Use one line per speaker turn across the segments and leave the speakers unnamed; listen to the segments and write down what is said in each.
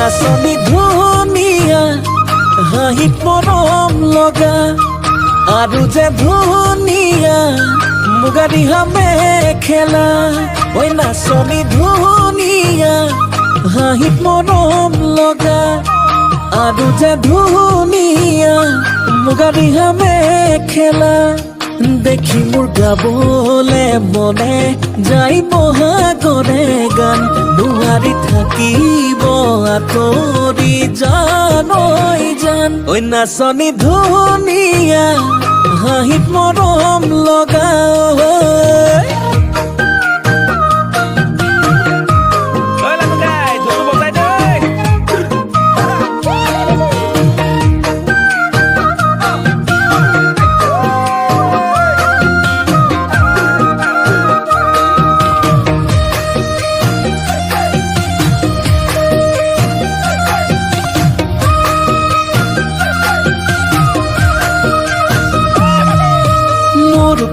নাচনী ধুনীয়া হাঁহিত মৰম লগা আৰু যে ধুনীয়া মুগা ৰিহা মেখেলা ঐ নাচনী ধুনীয়া হাঁহিত মৰম লগা আৰু যে ধুনীয়া মুগা ৰিহা মেখেলা দেখি মোৰ গাবলে মনে যাই বহাগৰে গান দুৱাৰি থাকিব আঁতৰি জান ঐ জান ঐ নাচনী ধুনীয়া হাঁহিত মৰম লগা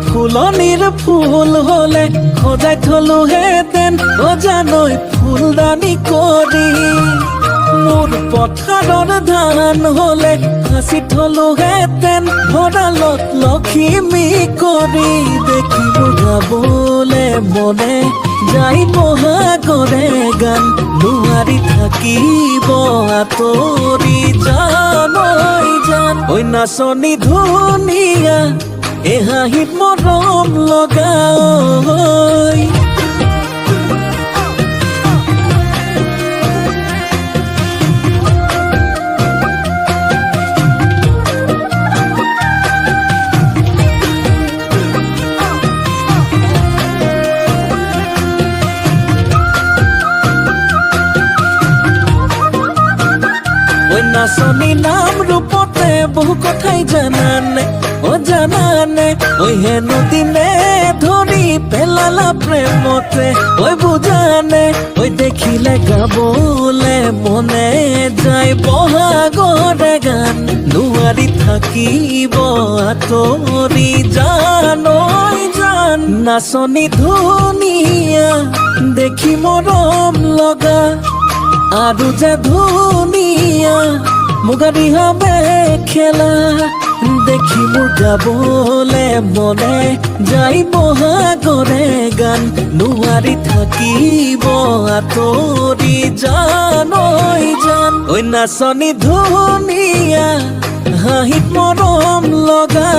ফুলনিৰ ফুল হলে সজাই থলোহেঁতেন অজানৈ ফুলদানি কৰি মোৰ পথাৰৰ ধান হলে সাঁচি থলোহেঁতেন ভঁৰালত লখিমী কৰি দেখিব গাবলে মনে যাই বহাগৰে গান দুৱাৰি থাকিব আঁতৰি জান ঐ জান ঐ নাচনী ধুনীয়া এ হাঁহিত মৰম লগা নাচনী নাম ৰূপতে বহু কথাই জানানে ও জানানে ওই হেনো দিনে ধৰি পেলালা প্ৰেমতে ওই বুজানে ওই দেখিলে গাবলে মনে যায় বহাগৰে গান দুৱাৰি থাকিব আঁতৰি জান ঐ জান নাচনী ধুনীয়া দেখি মৰম লগা আৰু যে ধুনীয়া মুগা ৰিহা মেখেলা দেখি মোৰ গাবলে মনে যাই বহাগৰে গান দুৱাৰি থাকিব আঁতৰি জান ঐ জান ঐ নাচনী ধুনীয়া হাঁহিত মৰম লগা